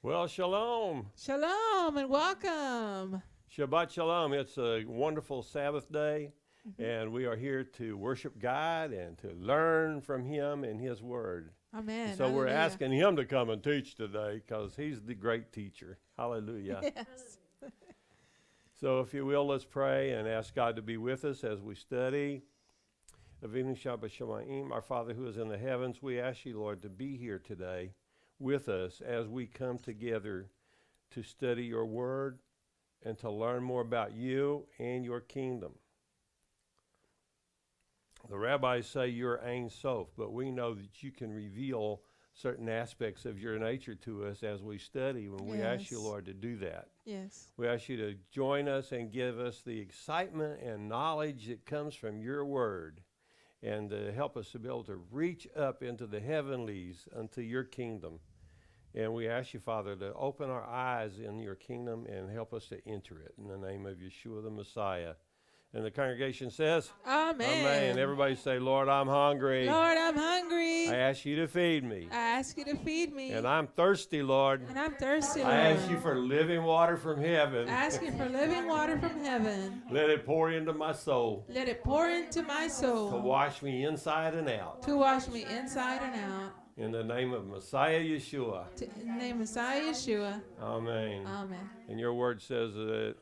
Well, Shalom. Shalom and welcome. Shabbat Shalom. It's a wonderful Sabbath day, and we are here to worship God and to learn from Him and His Word. Amen. So we're Hallelujah. asking Him to come and teach today because He's the great teacher. Hallelujah. Yes. So if you will, let's pray and ask God to be with us as we study. Avinu Shabbat Shemaim, our Father who is in the heavens, we ask you, Lord, to be here today with us as we come together to study your word and to learn more about you and your kingdom. The rabbis say you're Ein Sof, but we know that you can reveal certain aspects of your nature to us as we study when we ask you, Yes. Lord, to do that. Yes. We ask you to join us and give us the excitement and knowledge that comes from your word and to help us to be able to reach up into the heavenlies unto your kingdom. And we ask you, Father, to open our eyes in your kingdom and help us to enter it in the name of Yeshua the Messiah. And the congregation says, Amen. Amen. Everybody say, Lord, I'm hungry. Lord, I'm hungry. I ask you to feed me. I ask you to feed me. And I'm thirsty, Lord. And I'm thirsty, Lord. I ask you for living water from heaven. I ask you for living water from heaven. Let it pour into my soul Let it pour into my soul. to wash me inside and out. To wash me inside and out. In the name of Messiah Yeshua. In the name of Messiah Yeshua. Amen. Amen. And your word says that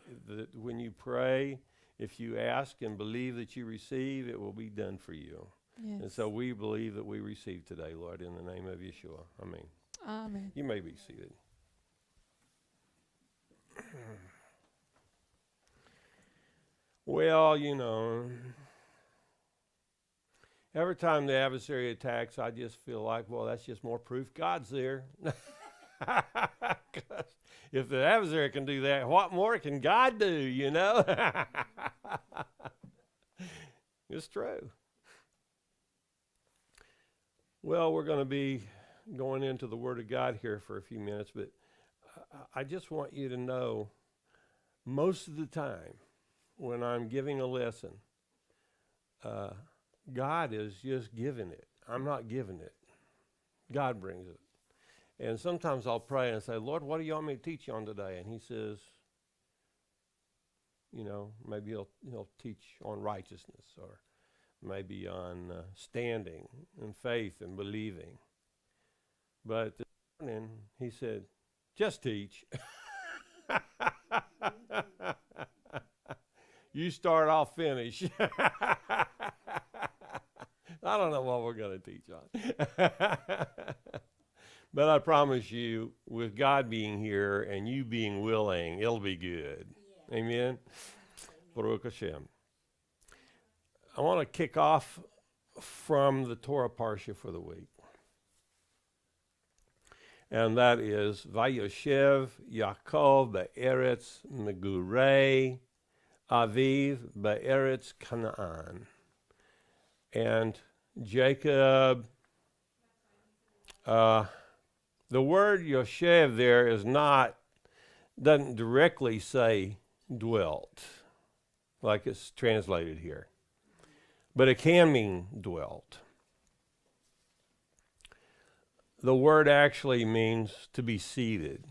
when you pray, if you ask and believe that you receive, it will be done for you. Yes. And so we believe that we receive today, Lord, in the name of Yeshua. Amen. Amen. You may be seated. Well, you know, every time the adversary attacks, I just feel like, well, that's just more proof God's there. 'Cause if the adversary can do that, what more can God do, you know? It's true. Well, we're going to be going into the Word of God here for a few minutes, but I just want you to know most of the time when I'm giving a lesson, God is just giving it. I'm not giving it. God brings it. And sometimes I'll pray and say, Lord, what do you want me to teach you on today? And he says, you know, maybe he'll teach on righteousness or maybe on standing and faith and believing. But this morning he said, just teach. You start, I'll finish. I don't know what we're going to teach on. But I promise you, with God being here and you being willing, it'll be good. Yeah. Amen? Baruch Hashem. I want to kick off from the Torah Parashat for the week. And that is Vayeshev Yaakov be'eretz megurei Aviv be'eretz Canaan. And Jacob, the word Yoshev there doesn't directly say dwelt, like it's translated here. But it can mean dwelt. The word actually means to be seated.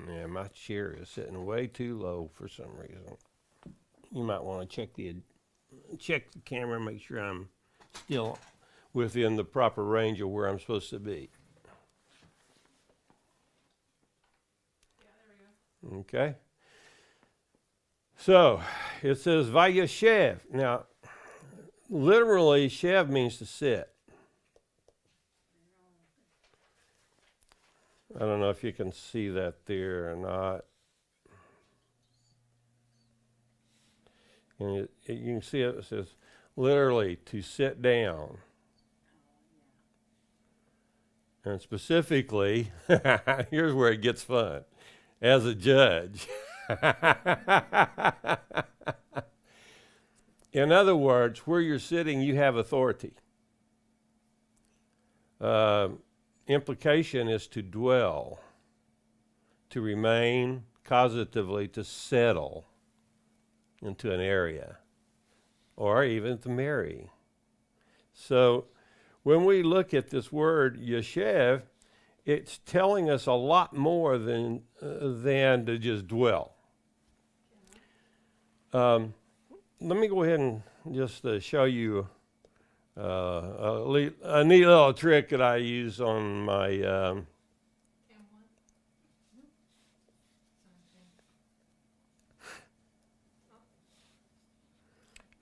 Yeah, my chair is sitting way too low for some reason. You might want to check the camera and make sure I'm still within the proper range of where I'm supposed to be. Okay. So it says Vayeshev. Now, literally, shev means to sit. I don't know if you can see that there or not. And you can see it says literally to sit down. And specifically, here's where it gets fun. As a judge. In other words, where you're sitting, you have authority. Implication is to dwell, to remain, causatively, to settle into an area, or even to marry. So when we look at this word, Yeshev, it's telling us a lot more than to just dwell. Let me go ahead and just show you a neat little trick that I use on my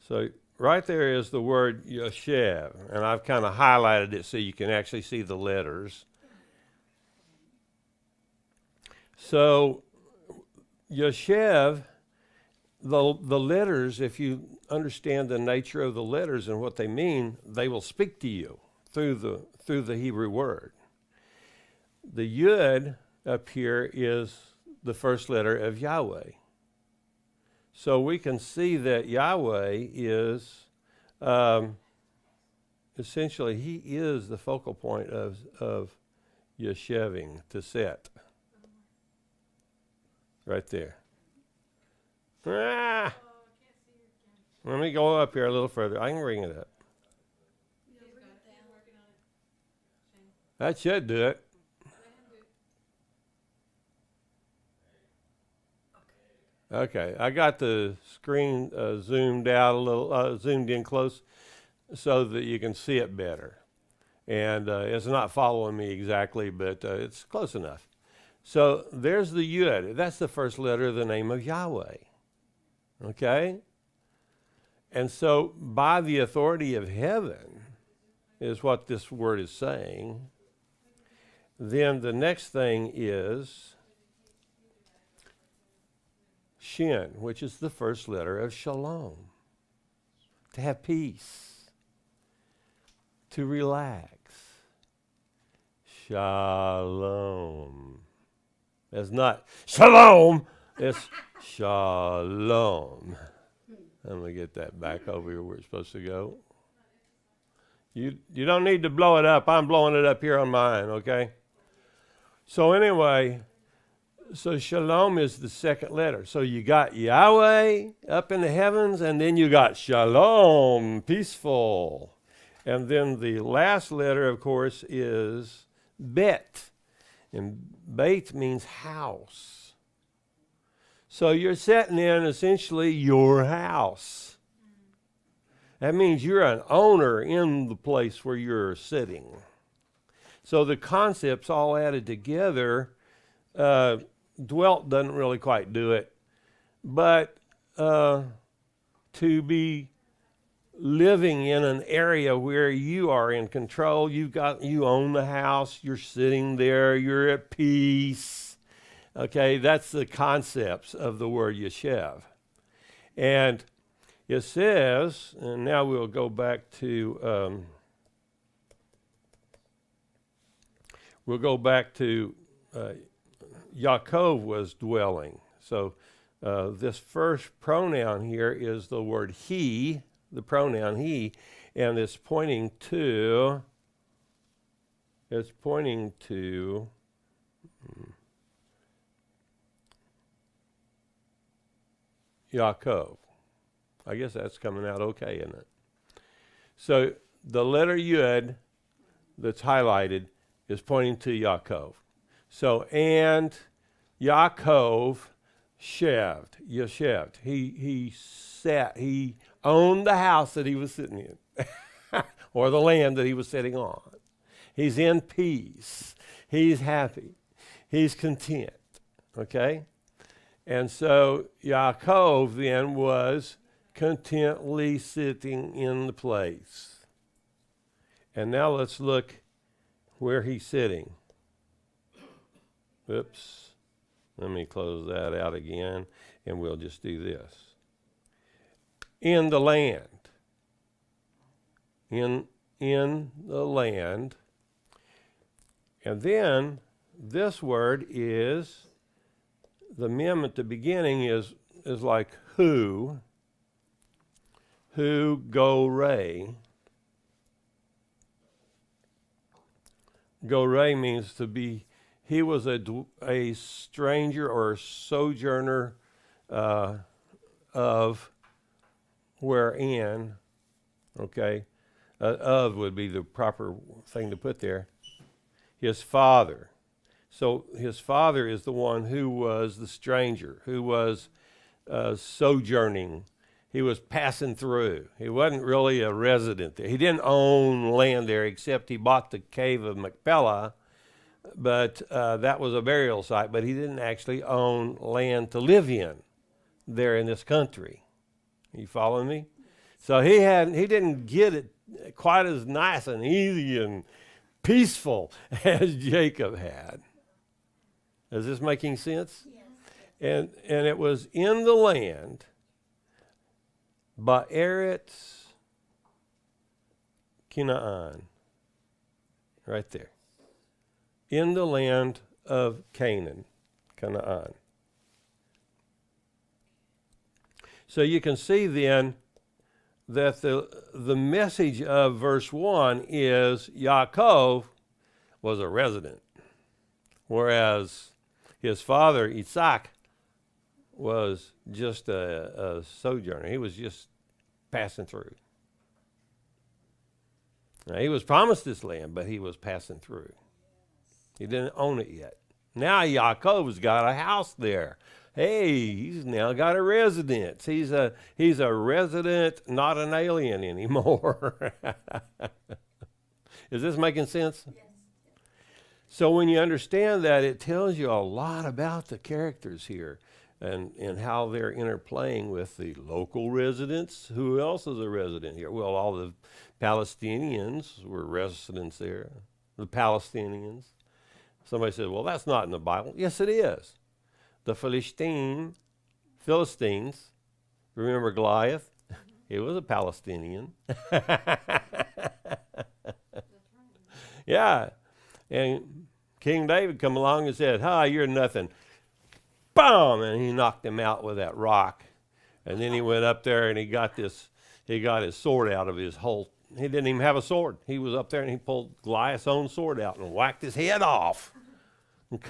so right there is the word Vayeshev, and I've kind of highlighted it so you can actually see the letters. So Vayeshev, the letters, if you understand the nature of the letters and what they mean, they will speak to you through the Hebrew word. The Yud up here is the first letter of Yahweh. So we can see that Yahweh is essentially, he is the focal point of Vayesheving, to set. Right there. Ah! Let me go up here a little further. I can bring it up. That should do it. Okay, I got the screen zoomed out a little, zoomed in close so that you can see it better. And it's not following me exactly, but it's close enough. So there's the Yud. That's the first letter of the name of Yahweh. Okay? And so by the authority of heaven is what this word is saying. Then the next thing is Shin, which is the first letter of Shalom. To have peace. To relax. Shalom. It's not Shalom, it's Shalom. I'm going to get that back over here where it's supposed to go. You don't need to blow it up. I'm blowing it up here on mine, okay? So anyway, so Shalom is the second letter. So you got Yahweh up in the heavens, and then you got Shalom, peaceful. And then the last letter, of course, is Bet. And Beit means house. So you're setting in essentially your house. That means you're an owner in the place where you're sitting. So the concepts all added together, dwelt doesn't really quite do it, but to be living in an area where you are in control, you own the house, you're sitting there, you're at peace. Okay, that's the concepts of the word Vayeshev. And it says, and now we'll go back to Yaakov was dwelling. So this first pronoun here is the word he, the pronoun he, and it's pointing to Yaakov. I guess that's coming out okay, isn't it? So the letter Yud that's highlighted is pointing to Yaakov. So, and Yaakov Yesheved. He owned the house that he was sitting in, or the land that he was sitting on. He's in peace. He's happy. He's content. Okay? And so Yaakov then was contently sitting in the place. And now let's look where he's sitting. Oops. Let me close that out again, and we'll just do this. In the land. In the land. And then this word is, the mem at the beginning is like who go ray. Go ray means to be, he was a stranger or a sojourner of wherein, okay, of would be the proper thing to put there, his father. So his father is the one who was the stranger, who was sojourning. He was passing through. He wasn't really a resident there. He didn't own land there, except he bought the cave of Machpelah, but that was a burial site. But he didn't actually own land to live in there in this country. You following me? So he didn't get it quite as nice and easy and peaceful as Jacob had. Is this making sense? Yes. And it was in the land, Ba'eretz Canaan, right there. In the land of Canaan. So you can see then that the message of verse 1 is Yaakov was a resident, whereas his father, Isaac, was just a sojourner. He was just passing through. Now, he was promised this land, but he was passing through. He didn't own it yet. Now Yaakov's got a house there. Hey, he's now got a residence. He's a resident, not an alien anymore. Is this making sense? Yes. So when you understand that, it tells you a lot about the characters here and how they're interplaying with the local residents. Who else is a resident here? Well, all the Palestinians were residents there. The Palestinians. Somebody said, well, that's not in the Bible. Yes, it is. The Philistines, remember Goliath? He was a Palestinian. Yeah. And King David come along and said, you're nothing. Boom! And he knocked him out with that rock. And then he went up there and he got his sword out of his whole. He didn't even have a sword. He was up there and he pulled Goliath's own sword out and whacked his head off. And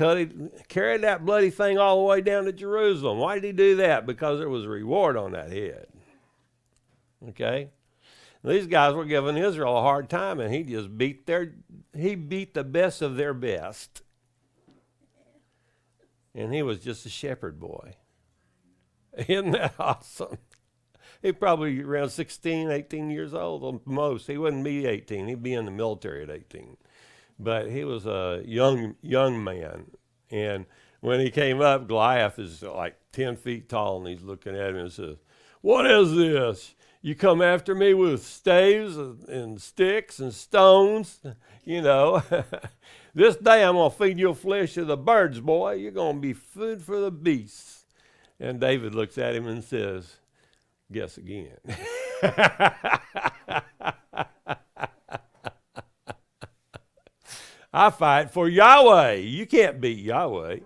carried that bloody thing all the way down to Jerusalem. Why did he do that? Because there was a reward on that head. Okay? These guys were giving Israel a hard time, and he just beat the best of their best. And he was just a shepherd boy. Isn't that awesome? He probably around 16, 18 years old at most. He wouldn't be 18. He'd be in the military at 18. But he was a young man. And when he came up, Goliath is like 10 feet tall, and he's looking at him and says, what is this? You come after me with staves and sticks and stones, you know. This day I'm going to feed your flesh to the birds, boy. You're going to be food for the beasts. And David looks at him and says, guess again. I fight for Yahweh. You can't beat Yahweh.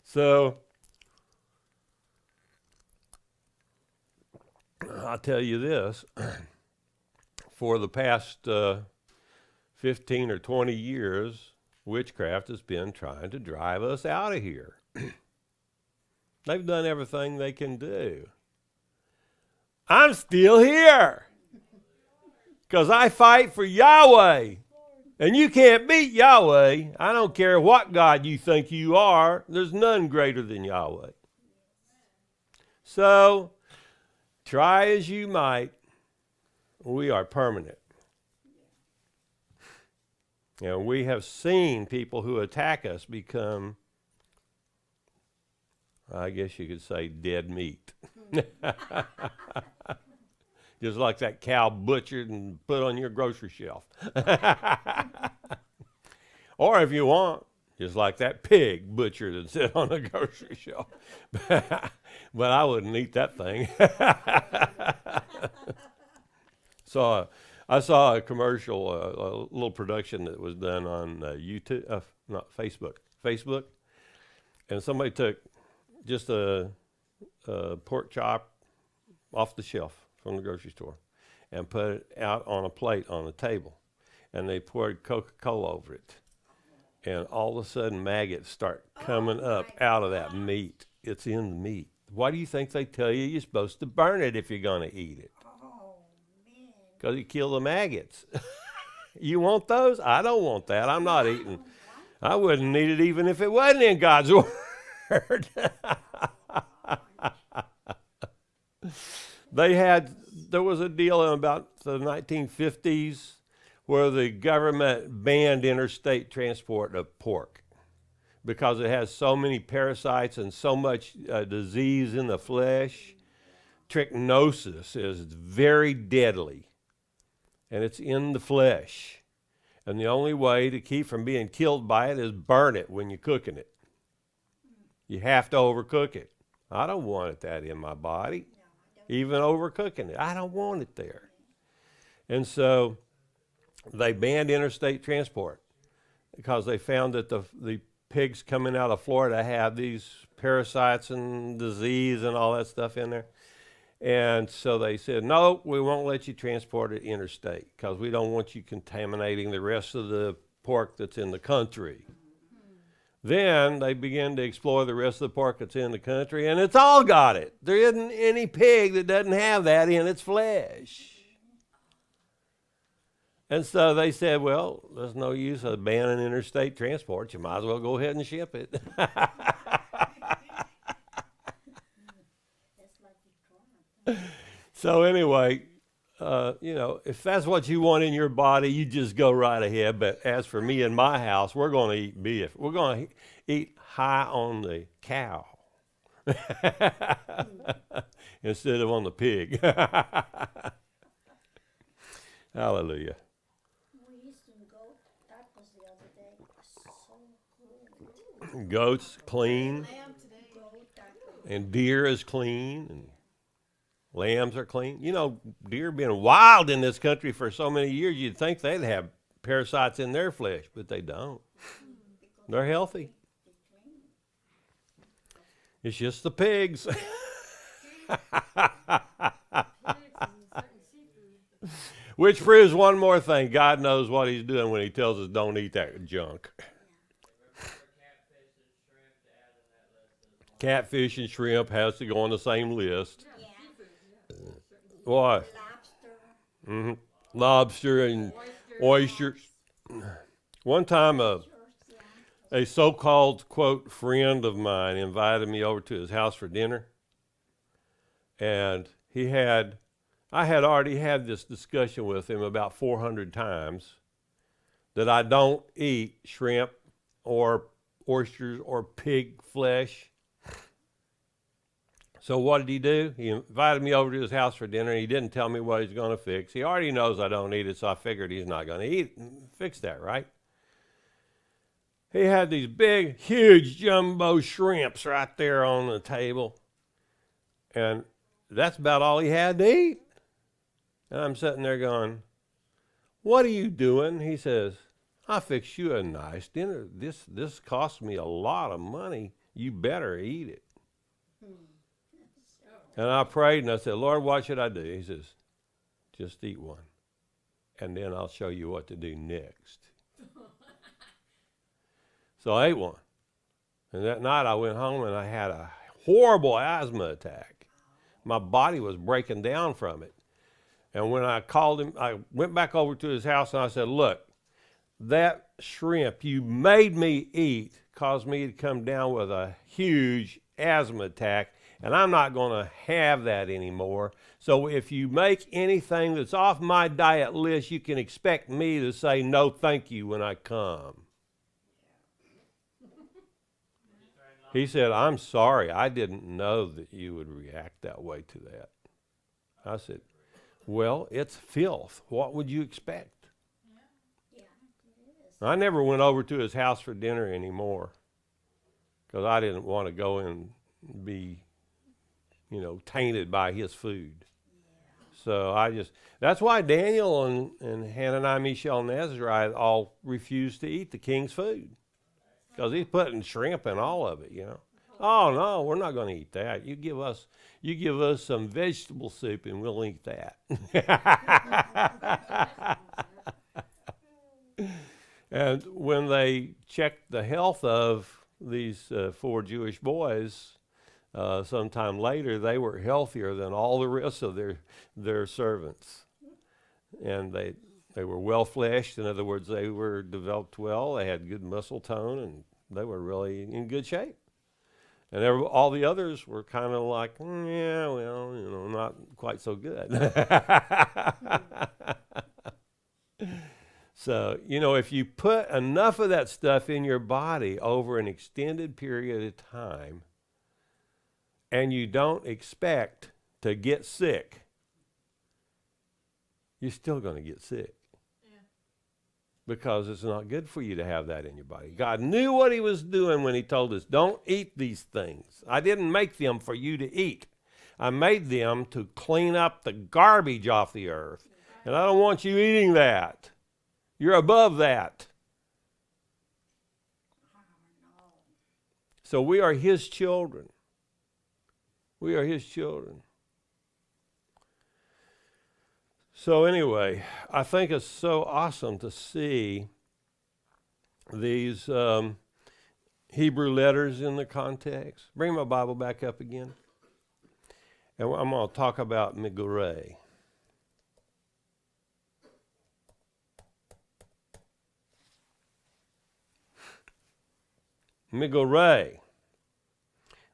So, I'll tell you this. For the past 15 or 20 years, witchcraft has been trying to drive us out of here. They've done everything they can do. I'm still here. Because I fight for Yahweh. And you can't beat Yahweh. I don't care what God you think you are. There's none greater than Yahweh. So, try as you might, we are permanent. And we have seen people who attack us become, I guess you could say, dead meat. Just like that cow butchered and put on your grocery shelf. Or if you want, just like that pig butchered and sit on the grocery shelf. But I wouldn't eat that thing. So I saw a commercial, a little production that was done on YouTube, not Facebook. And somebody took just a pork chop off the shelf from the grocery store and put it out on a plate on the table. And they poured Coca-Cola over it. And all of a sudden, maggots start coming up out of that meat. It's in the meat. Why do you think they tell you you're supposed to burn it if you're going to eat it? Because you kill the maggots. You want those? I don't want that. I'm not eating. I wouldn't eat it even if it wasn't in God's word. There was a deal in about the 1950s where the government banned interstate transport of pork because it has so many parasites and so much disease in the flesh. Trichinosis is very deadly, and it's in the flesh. And the only way to keep from being killed by it is burn it when you're cooking it. You have to overcook it. I don't want that in my body, even overcooking it. I don't want it there. And so they banned interstate transport because they found that the pigs coming out of Florida have these parasites and disease and all that stuff in there. And so they said, no, we won't let you transport it interstate because we don't want you contaminating the rest of the pork that's in the country. Then they began to explore the rest of the pork that's in the country, and it's all got it. There isn't any pig that doesn't have that in its flesh. And so they said, well, there's no use of banning interstate transport. You might as well go ahead and ship it. So anyway, if that's what you want in your body, you just go right ahead. But as for me and my house, we're going to eat beef. We're going to eat high on the cow instead of on the pig. Hallelujah. We used to go, that was the other day, so good. Goats clean, Goat, that and deer is clean, and lambs are clean. You know, deer being wild in this country for so many years, you'd think they'd have parasites in their flesh, but they don't. They're healthy. It's just the pigs. Which proves one more thing. God knows what he's doing when he tells us don't eat that junk. Catfish and shrimp has to go on the same list. Why? lobster. Mm-hmm. Lobster and oysters. One time a so-called, quote, friend of mine invited me over to his house for dinner. And I had already had this discussion with him about 400 times that I don't eat shrimp or oysters or pig flesh. So what did he do? He invited me over to his house for dinner, and he didn't tell me what he's going to fix. He already knows I don't eat it, so I figured he's not going to fix that, right? He had these big, huge jumbo shrimps right there on the table, and that's about all he had to eat. And I'm sitting there going, what are you doing? He says, I fixed you a nice dinner. This cost me a lot of money. You better eat it. And I prayed and I said, Lord, what should I do? He says, just eat one. And then I'll show you what to do next. So I ate one. And that night I went home and I had a horrible asthma attack. My body was breaking down from it. And when I called him, I went back over to his house and I said, look, that shrimp you made me eat caused me to come down with a huge asthma attack, and I'm not going to have that anymore. So if you make anything that's off my diet list, you can expect me to say no thank you when I come. He said, I'm sorry, I didn't know that you would react that way to that. I said, well, it's filth. What would you expect? Yeah, it is. I never went over to his house for dinner anymore because I didn't want to go and be, tainted by his food. Yeah. So that's why Daniel and Hananiah, Mishael, and Azariah all refused to eat the king's food because he's putting shrimp in all of it, Oh, no, we're not going to eat that. You give us some vegetable soup and we'll eat that. And when they checked the health of these 4 Jewish boys, sometime later, they were healthier than all the rest of their servants. And They were well-fleshed. In other words, they were developed well. They had good muscle tone, and they were really in good shape. And all the others were kind of like, yeah, well, not quite so good. So, if you put enough of that stuff in your body over an extended period of time, and you don't expect to get sick, you're still going to get sick. Because it's not good for you to have that in your body. God knew what he was doing when he told us, don't eat these things. I didn't make them for you to eat. I made them to clean up the garbage off the earth. And I don't want you eating that. You're above that. So we are his children. We are his children. So anyway, I think it's so awesome to see these Hebrew letters in the context. Bring my Bible back up again. And I'm going to talk about Migurei. Migurei.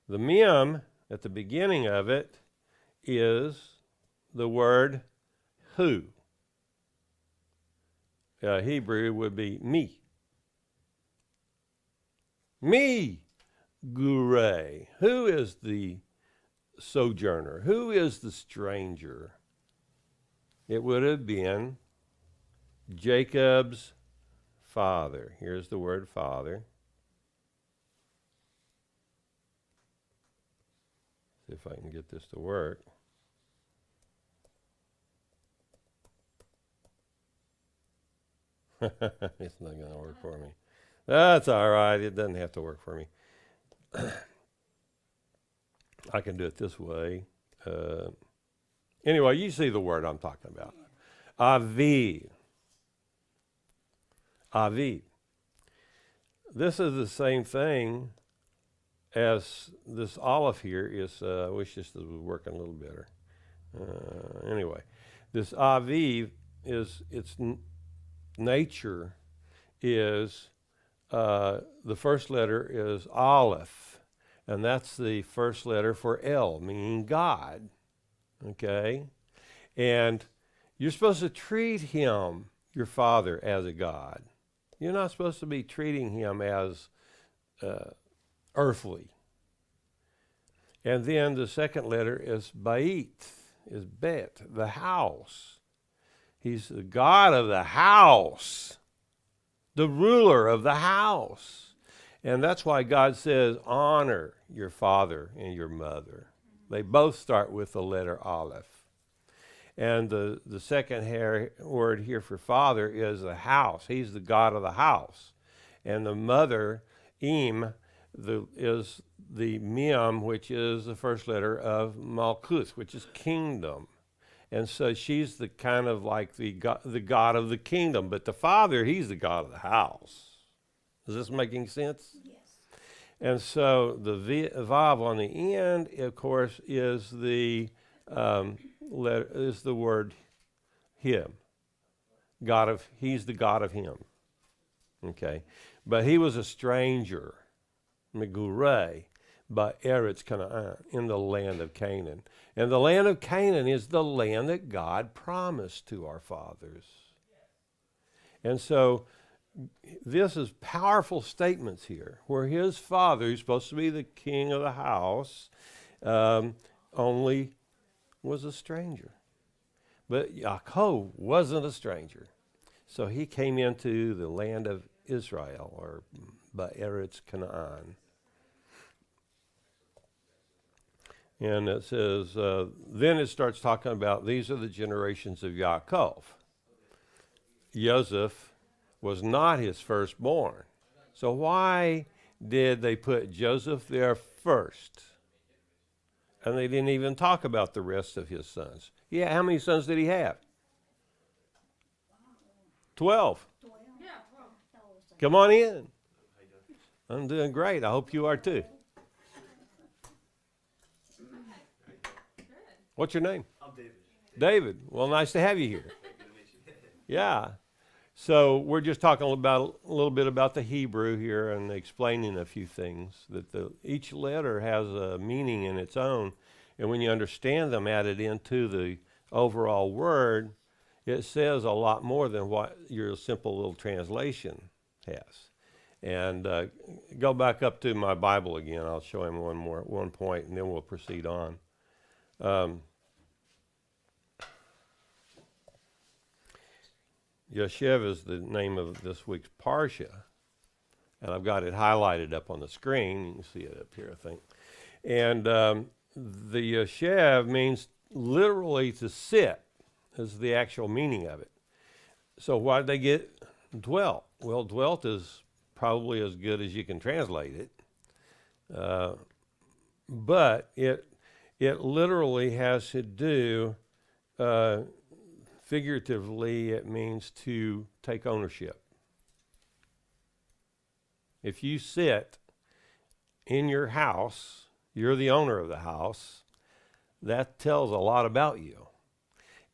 The mem at the beginning of it is the word who. Hebrew would be me. Me, gurei. Who is the sojourner? Who is the stranger? It would have been Jacob's father. Here's the word father. See if I can get this to work. It's not going to work for me. That's all right. It doesn't have to work for me. I can do it this way. Anyway, you see the word I'm talking about. Aviv. Aviv. This is the same thing as this Aleph here is. I wish this was working a little better. Anyway, this Aviv is its nature is the first letter is Aleph, and that's the first letter for El, meaning God. Okay? And you're supposed to treat him, your father, as a God. You're not supposed to be treating him as earthly. And then the second letter is Bait, is Bet, the house. He's the God of the house, the ruler of the house. And that's why God says, honor your father and your mother. They both start with the letter Aleph. And the second word here for father is the house. He's the God of the house. And the mother, Im, is the Mem, which is the first letter of Malkuth, which is kingdom. And so she's the kind of like the God of the kingdom. But the father, he's the God of the house. Is this making sense? Yes. And so the Vav on the end, of course, is the word him. He's the God of him. Okay. But he was a stranger, Megurei, by Eretz Canaan, in the land of Canaan. And the land of Canaan is the land that God promised to our fathers. And so this is powerful statements here, where his father, who's supposed to be the king of the house, only was a stranger. But Yaakov wasn't a stranger. So he came into the land of Israel, or Eretz Canaan. And it says, then it starts talking about these are the generations of Yaakov. Joseph was not his firstborn. So why did they put Joseph there first? And they didn't even talk about the rest of his sons. Yeah, how many sons did he have? 12. Come on in. I'm doing great. I hope you are too. What's your name? I'm David. David. Well, nice to have you here. Yeah. So we're just talking about a little bit about the Hebrew here and explaining a few things. That each letter has a meaning in its own, and when you understand them added into the overall word, it says a lot more than what your simple little translation has. And go back up to my Bible again. I'll show him one point, and then we'll proceed on. Vayeshev is the name of this week's Parsha, and I've got it highlighted up on the screen. You can see it up here, I think. And the Vayeshev means literally to sit, is the actual meaning of it. So why did they get dwelt? Well, dwelt is probably as good as you can translate it, but it literally has to do. Figuratively, it means to take ownership. If you sit in your house, you're the owner of the house, that tells a lot about you.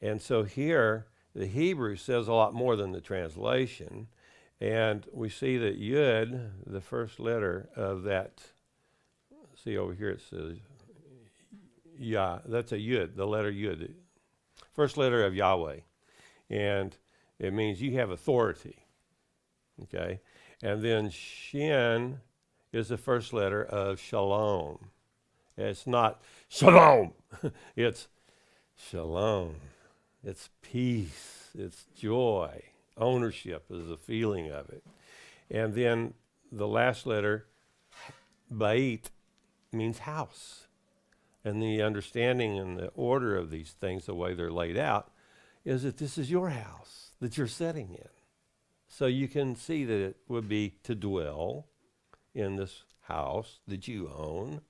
And so here, the Hebrew says a lot more than the translation. And we see that Yud, the first letter of that, see over here it says, yeah, that's a Yud, the letter Yud. First letter of Yahweh, and it means you have authority, okay? And then Shin is the first letter of Shalom. It's not Shalom, it's Shalom. It's peace, it's joy. Ownership is the feeling of it. And then the last letter, Bait, means house. And the understanding and the order of these things, the way they're laid out, is that this is your house that you're sitting in. So you can see that it would be to dwell in this house that you own,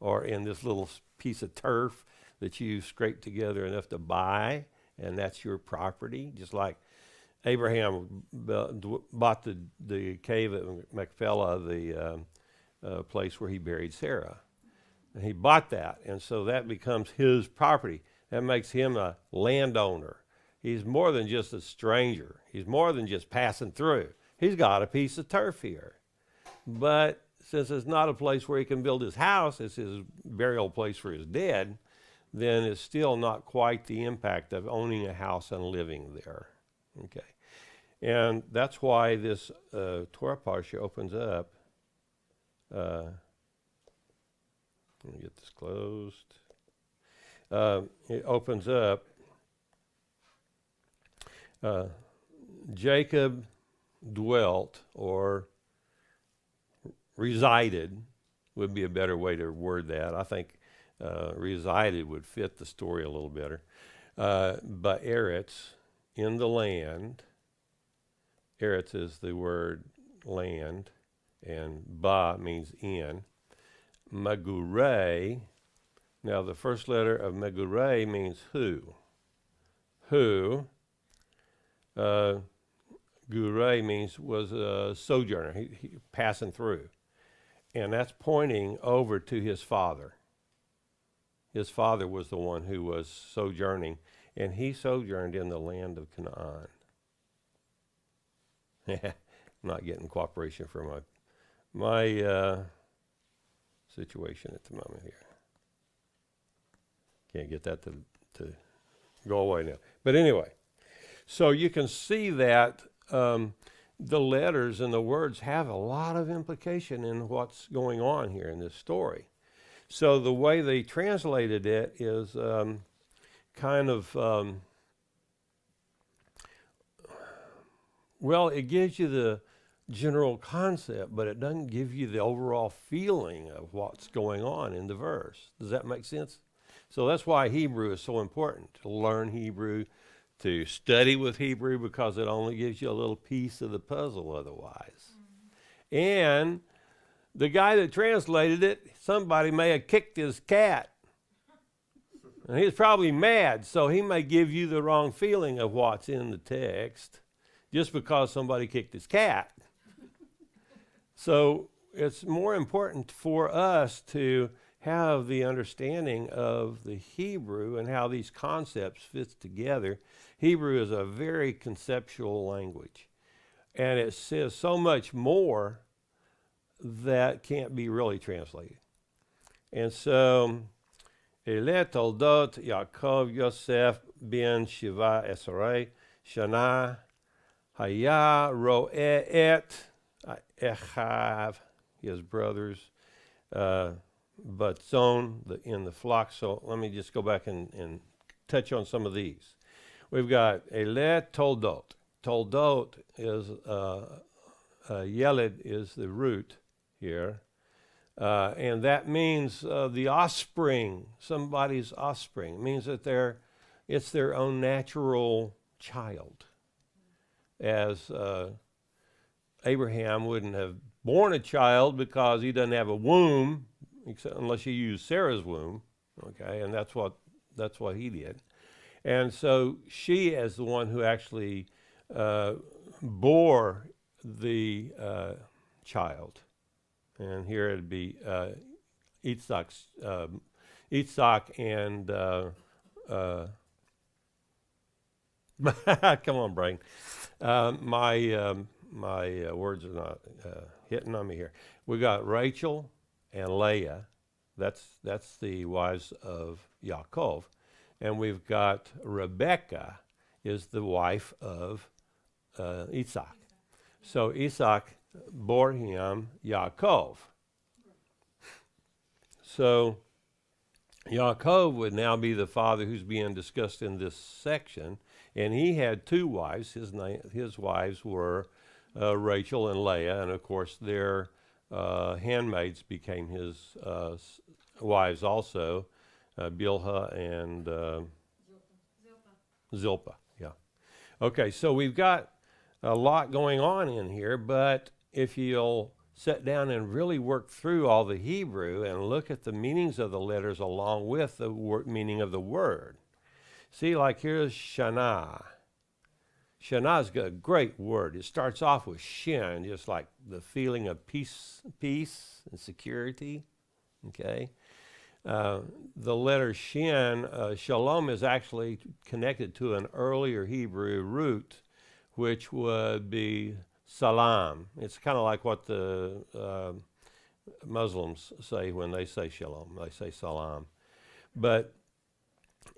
or in this little piece of turf that you scraped together enough to buy, and that's your property. Just like Abraham bought the cave at Machpelah, the place where he buried Sarah. And he bought that, and so that becomes his property. That makes him a landowner. He's more than just a stranger. He's more than just passing through. He's got a piece of turf here. But since it's not a place where he can build his house, it's his burial place for his dead, then it's still not quite the impact of owning a house and living there. Okay. And that's why this Torah Parashat opens up. Let me get this closed. It opens up. Jacob dwelt, or resided would be a better way to word that. I think resided would fit the story a little better. But Eretz, in the land. Eretz is the word land, and Ba means in. Megure, now the first letter of Megure means who. Who, Gure means was a sojourner, he passing through. And that's pointing over to his father. His father was the one who was sojourning, and he sojourned in the land of Canaan. I'm not getting cooperation from my situation at the moment here. Can't get that to go away now. But anyway, so you can see that the letters and the words have a lot of implication in what's going on here in this story. So the way they translated it is kind of, well, it gives you the general concept, but it doesn't give you the overall feeling of what's going on in the verse. Does that make sense? So that's why Hebrew is so important, to learn Hebrew, to study with Hebrew, because it only gives you a little piece of the puzzle otherwise. Mm-hmm. And the guy that translated it, somebody may have kicked his cat. And he was probably mad, so he may give you the wrong feeling of what's in the text just because somebody kicked his cat. So it's more important for us to have the understanding of the Hebrew and how these concepts fit together. Hebrew is a very conceptual language, and it says so much more that can't be really translated. And so, Ele toldot Yaakov Yosef ben Shiva Esrei Shana Haya Ro'eh et Echav, his brothers, but zone in the flock. So let me just go back and touch on some of these. We've got Ele Toldot. Toldot is Yeled is the root here, and that means the offspring, somebody's offspring. It means that it's their own natural child, as Abraham wouldn't have born a child because he doesn't have a womb, unless you use Sarah's womb, okay, and that's what he did. And so she is the one who actually bore the child. And here it'd be Yitzhak and come on, brain. My words are not hitting on me here. We got Rachel and Leah. That's the wives of Yaakov. And we've got Rebecca is the wife of Isaac. So Isaac bore him Yaakov. So Yaakov would now be the father who's being discussed in this section, and he had two wives. His wives were Rachel and Leah, and of course their handmaids became his wives also, Bilhah and Zilpah. Yeah. Okay, so we've got a lot going on in here, but if you'll sit down and really work through all the Hebrew and look at the meanings of the letters along with the meaning of the word. See, like here's Shana. Shana is a great word. It starts off with shin, just like the feeling of peace and security. Okay. The letter shin, shalom, is actually connected to an earlier Hebrew root, which would be salam. It's kind of like what the Muslims say when they say shalom. They say salam. But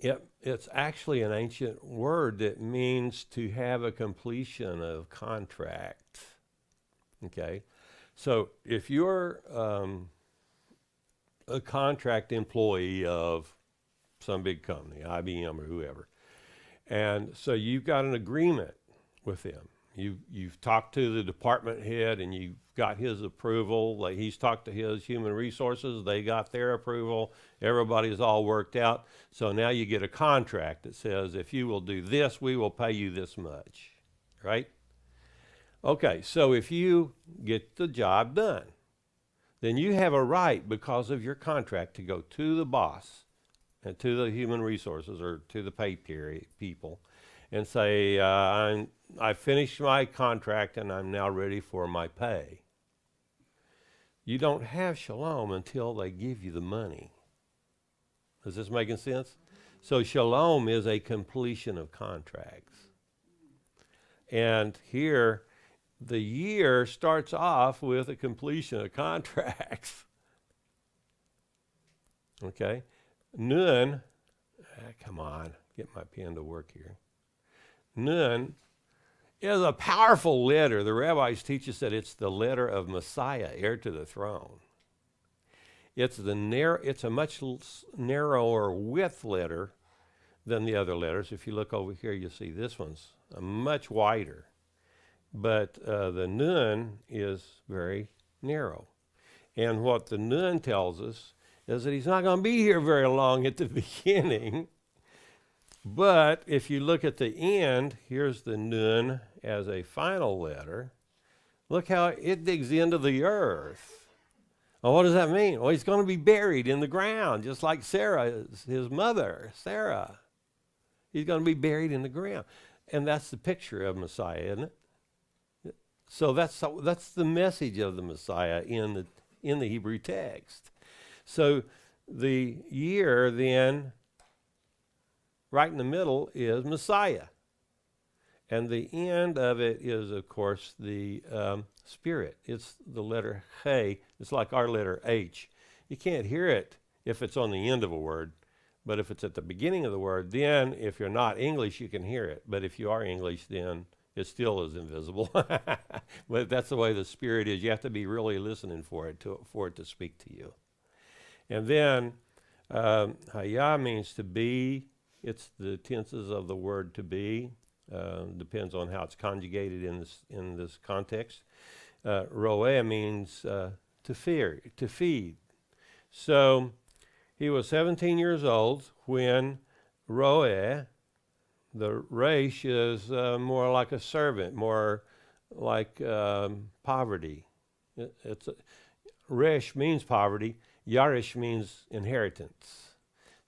it's actually an ancient word that means to have a completion of contract. Okay? So if you're a contract employee of some big company, IBM or whoever, and so you've got an agreement with them. You've talked to the department head and you've got his approval. Like he's talked to his human resources. They got their approval. Everybody's all worked out. So now you get a contract that says, if you will do this, we will pay you this much, right? Okay, so if you get the job done, then you have a right because of your contract to go to the boss and to the human resources or to the pay period people and say, I finished my contract and I'm now ready for my pay. You don't have shalom until they give you the money. Is this making sense? So shalom is a completion of contracts. And here, the year starts off with a completion of contracts. Okay? Nun, come on, get my pen to work here. Nun is a powerful letter. The rabbis teach us that it's the letter of Messiah, heir to the throne. It's a much narrower width letter than the other letters. If you look over here, you'll see this one's much wider. But the nun is very narrow. And what the nun tells us is that he's not going to be here very long at the beginning. But if you look at the end, here's the nun as a final letter. Look how it digs into the earth. Well, what does that mean? Well, he's going to be buried in the ground, just like Sarah, his mother, Sarah. He's going to be buried in the ground. And that's the picture of Messiah, isn't it? So that's the message of the Messiah in the Hebrew text. So the year then, right in the middle, is Messiah. And the end of it is, of course, the Spirit. It's the letter He. It's like our letter H. You can't hear it if it's on the end of a word. But if it's at the beginning of the word, then if you're not English, you can hear it. But if you are English, then it still is invisible. But that's the way the Spirit is. You have to be really listening for it to speak to you. And then Haya means to be. It's the tenses of the word to be. Depends on how it's conjugated in this context. Roeh means to feed. So he was 17 years old when Roeh, the resh, is more like a servant, more like poverty. Resh means poverty. Yarish means inheritance.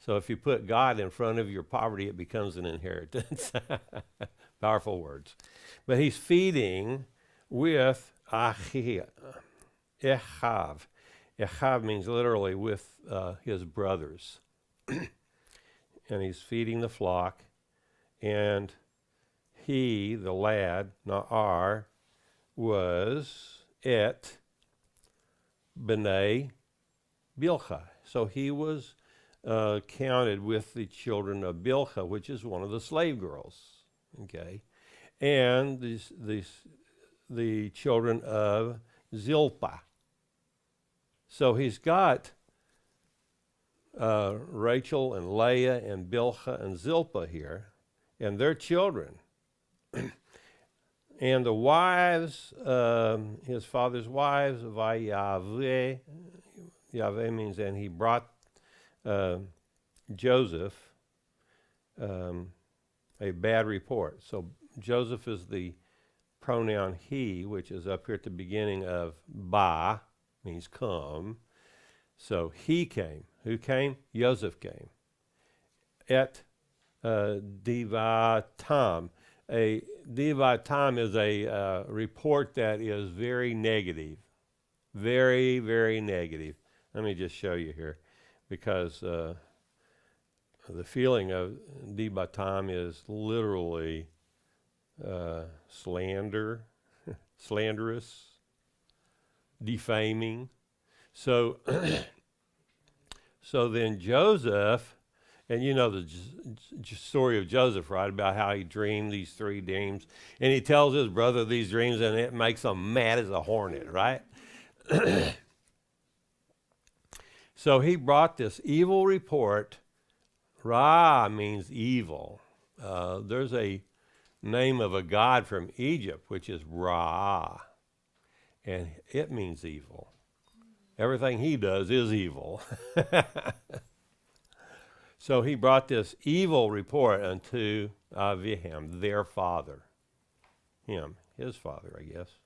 So if you put God in front of your poverty, it becomes an inheritance. Powerful words. But he's feeding with Echav. Echav means literally with his brothers. And he's feeding the flock. And he, the lad, Na'ar, was et B'nai Bilcha. So he was counted with the children of Bilcha, which is one of the slave girls. Okay. And the children of Zilpah. So he's got Rachel and Leah and Bilha and Zilpah here, and their children. And the wives, his father's wives, Vayeshev, Yahweh means, and he brought Joseph a bad report. So Joseph is the pronoun he, which is up here at the beginning of ba, means come. So he came. Who came? Joseph came. Et divatam. A divatam is a report that is very negative. Very, very negative. Let me just show you here, because the feeling of divatam is literally slander, slanderous, defaming. So, so then Joseph, and you know the story of Joseph, right, about how he dreamed these 3 dreams, and he tells his brother these dreams, and it makes him mad as a hornet, right? So he brought this evil report. Ra means evil. There's a name of a god from Egypt, which is Ra, and it means evil. Everything he does is evil. So he brought this evil report unto Avihem, their father. His father, I guess.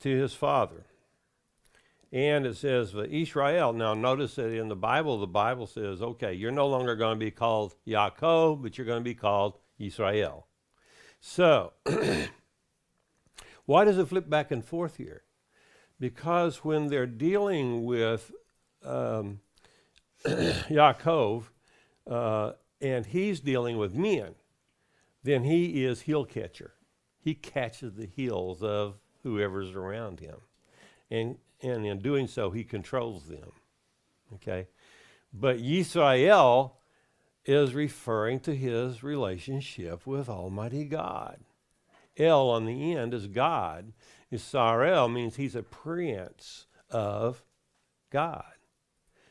To his father. And it says, Israel. Now notice that in the Bible says, okay, you're no longer going to be called Yaakov, but you're going to be called Israel. So, why does it flip back and forth here? Because when they're dealing with Yaakov, and he's dealing with men, then he is heel catcher. He catches the heels of whoever's around him. And in doing so, he controls them. Okay? But Yisrael is referring to his relationship with Almighty God. El on the end is God. Yisrael means he's a prince of God.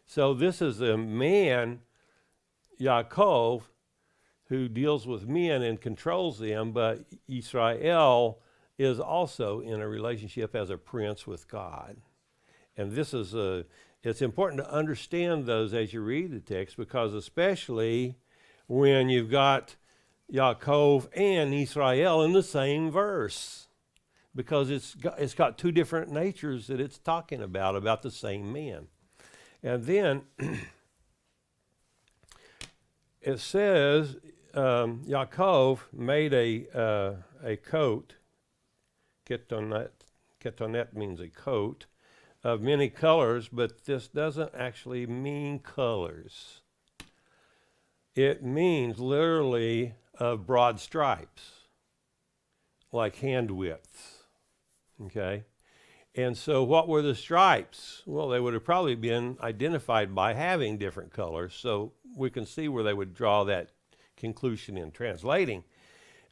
So this is a man, Yaakov, who deals with men and controls them, but Israel is also in a relationship as a prince with God. And this is it's important to understand those as you read the text, because especially when you've got Yaakov and Israel in the same verse, because it's got 2 different natures that it's talking about the same man. And then it says Yaakov made a coat. Ketonet means a coat. of many colors, but this doesn't actually mean colors. It means literally of broad stripes, like hand width, okay? And so what were the stripes? Well, they would have probably been identified by having different colors, so we can see where they would draw that conclusion in translating.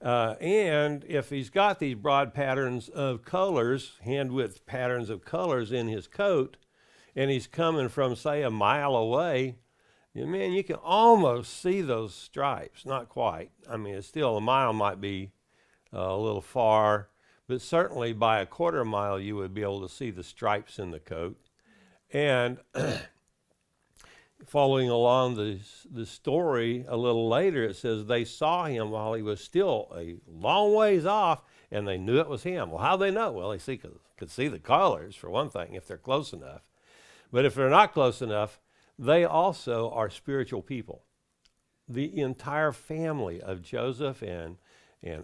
And if he's got these broad patterns of colors, hand width patterns of colors in his coat, and he's coming from, say, a mile away, man, you can almost see those stripes. Not quite. I mean, it's still, a mile might be a little far, but certainly by a quarter mile you would be able to see the stripes in the coat. And following along the story a little later, it says they saw him while he was still a long ways off, and they knew it was him. Well, how'd they know? Well, they could see the colors, for one thing, if they're close enough. But if they're not close enough, they also are spiritual people. The entire family of Joseph and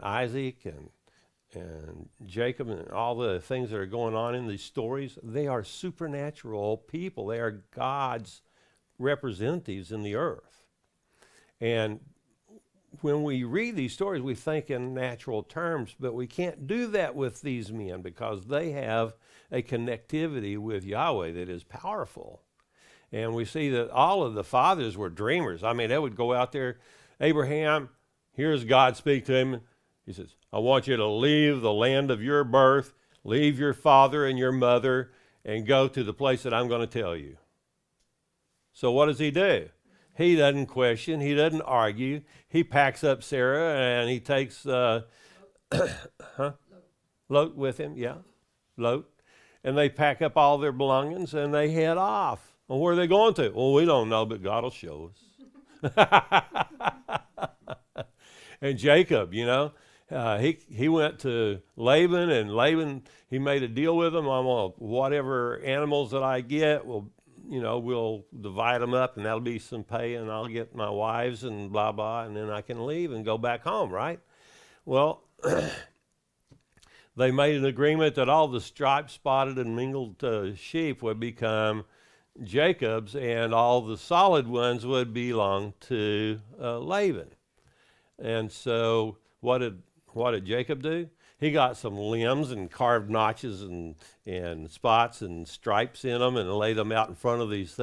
Isaac and Jacob and all the things that are going on in these stories, they are supernatural people. They are God's representatives in the earth. And when we read these stories, we think in natural terms, but we can't do that with these men because they have a connectivity with Yahweh that is powerful. And we see that all of the fathers were dreamers. I mean, they would go out there. Abraham, here's God speak to him. He says, I want you to leave the land of your birth, leave your father and your mother, and go to the place that I'm going to tell you. So what does he do? He doesn't question. He doesn't argue. He packs up Sarah and he takes Lot with him. Yeah, Lot. And they pack up all their belongings and they head off. Well, where are they going to? Well, we don't know, but God will show us. And Jacob, you know, he went to Laban, and Laban, he made a deal with him. I'm going to, whatever animals that I get, we'll divide them up, and that'll be some pay, and I'll get my wives and blah, blah, and then I can leave and go back home, right? Well, they made an agreement that all the striped, spotted, and mingled sheep would become Jacob's, and all the solid ones would belong to Laban. And so what did Jacob do? He got some limbs and carved notches and spots and stripes in them and laid them out in front of these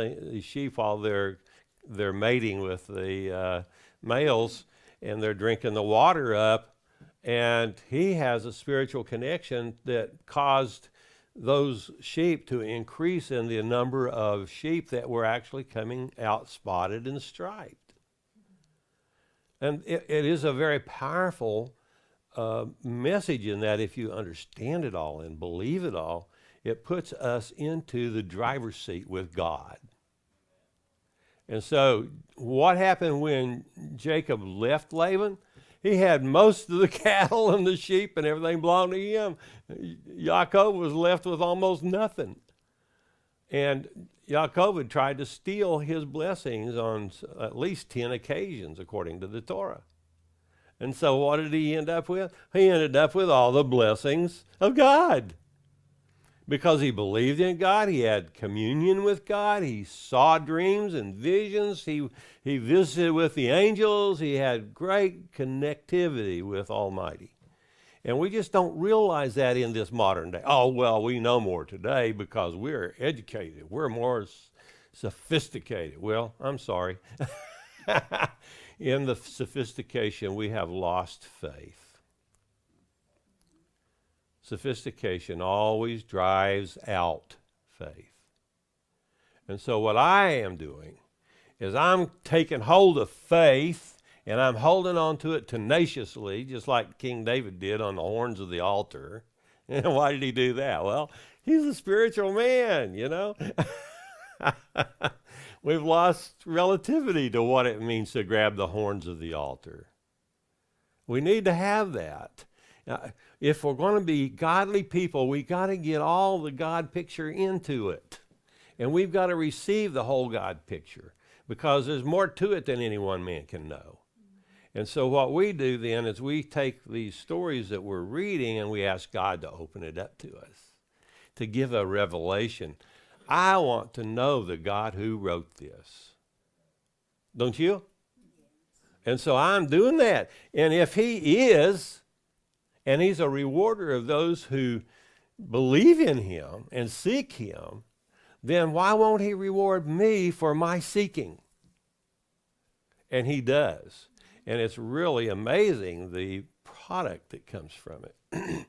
sheep while they're mating with the males, and they're drinking the water up. And he has a spiritual connection that caused those sheep to increase in the number of sheep that were actually coming out spotted and striped. And it is a very powerful message in that if you understand it all and believe it all, it puts us into the driver's seat with God. And so what happened when Jacob left Laban? He had most of the cattle and the sheep and everything belonged to him. Yaakov was left with almost nothing. And Yaakov had tried to steal his blessings on at least 10 occasions, according to the Torah. And so what did he end up with? He ended up with all the blessings of God. Because he believed in God, he had communion with God, he saw dreams and visions, he visited with the angels, he had great connectivity with Almighty. And we just don't realize that in this modern day. Oh, well, we know more today because we're educated. We're more sophisticated. Well, I'm sorry. In the sophistication, we have lost faith. Sophistication always drives out faith. And so what I am doing is I'm taking hold of faith, and I'm holding on to it tenaciously, just like King David did on the horns of the altar. And why did he do that? Well, he's a spiritual man, you know. We've lost relativity to what it means to grab the horns of the altar. We need to have that. If we're going to be godly people, we got to get all the God picture into it. And we've got to receive the whole God picture, because there's more to it than any one man can know. And so what we do then is we take these stories that we're reading and we ask God to open it up to us, to give a revelation. I want to know the God who wrote this. Don't you? And so I'm doing that. And if he is, and he's a rewarder of those who believe in him and seek him, then why won't he reward me for my seeking? And he does. And it's really amazing the product that comes from it.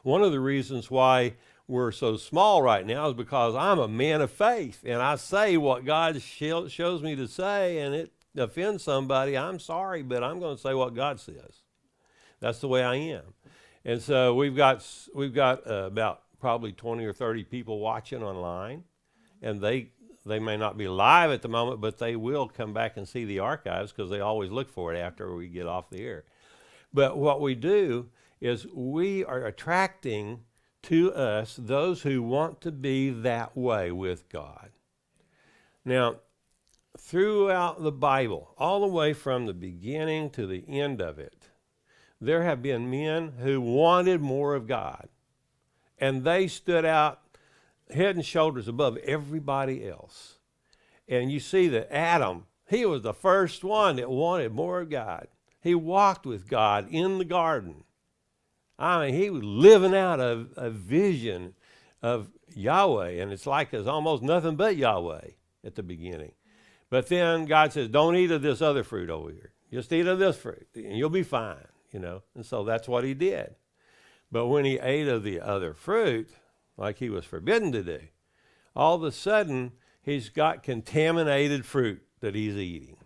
One of the reasons why we're so small right now is because I'm a man of faith, and I say what God shows me to say, and it offends somebody. I'm sorry, but I'm going to say what God says. That's the way I am. And so we've got about probably 20 or 30 people watching online, and they may not be live at the moment, but they will come back and see the archives because they always look for it after we get off the air. But what we do is we are attracting to us those who want to be that way with God. Now, throughout the Bible, all the way from the beginning to the end of it, there have been men who wanted more of God, and they stood out head and shoulders above everybody else. And you see that Adam, he was the first one that wanted more of God. He walked with God in the garden. I mean, he was living out a vision of Yahweh, and it's like it's almost nothing but Yahweh at the beginning. But then God says, don't eat of this other fruit over here. Just eat of this fruit, and you'll be fine, you know. And so that's what he did. But when he ate of the other fruit, like he was forbidden to do, all of a sudden, he's got contaminated fruit that he's eating.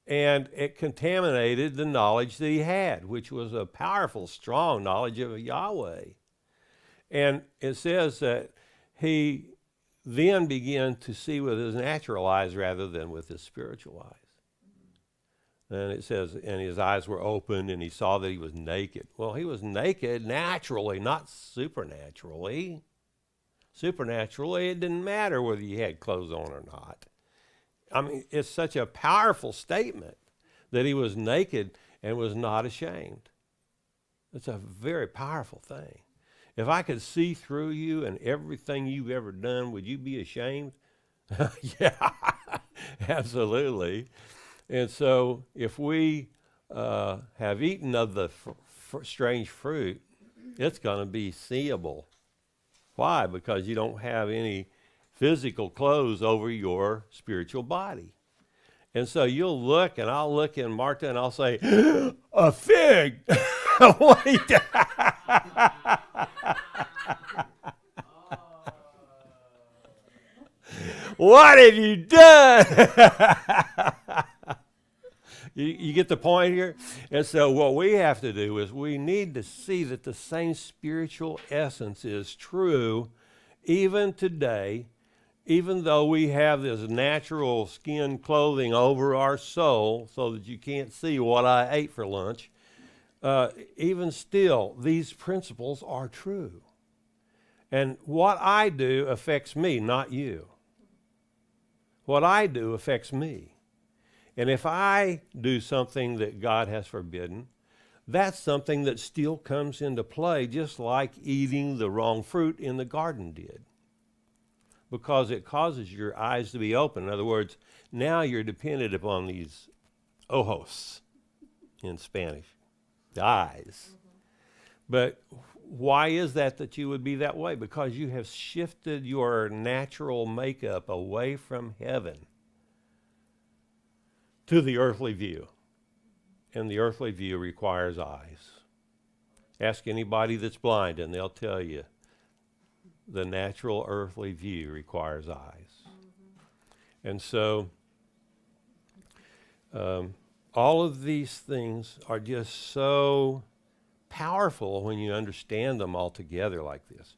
And it contaminated the knowledge that he had, which was a powerful, strong knowledge of Yahweh. And it says that he then began to see with his natural eyes rather than with his spiritual eyes. And it says, and his eyes were opened and he saw that he was naked. Well, he was naked naturally, not supernaturally. Supernaturally, it didn't matter whether he had clothes on or not. I mean, it's such a powerful statement that he was naked and was not ashamed. It's a very powerful thing. If I could see through you and everything you've ever done, would you be ashamed? Yeah, absolutely. And so if we have eaten of the strange fruit, it's going to be seeable. Why? Because you don't have any physical clothes over your spiritual body. And so you'll look, and I'll look in Martha, and I'll say, a fig! What he did? What have you done? You get the point here? And so what we have to do is we need to see that the same spiritual essence is true even today, even though we have this natural skin clothing over our soul so that you can't see what I ate for lunch. Even still, these principles are true. And what I do affects me, not you. What I do affects me. And if I do something that God has forbidden, that's something that still comes into play, just like eating the wrong fruit in the garden did. Because it causes your eyes to be open. In other words, now you're dependent upon these ojos in Spanish, the eyes. But why is that you would be that way? Because you have shifted your natural makeup away from heaven to the earthly view. And the earthly view requires eyes. Ask anybody that's blind and they'll tell you the natural earthly view requires eyes. And so all of these things are just so powerful when you understand them all together like this.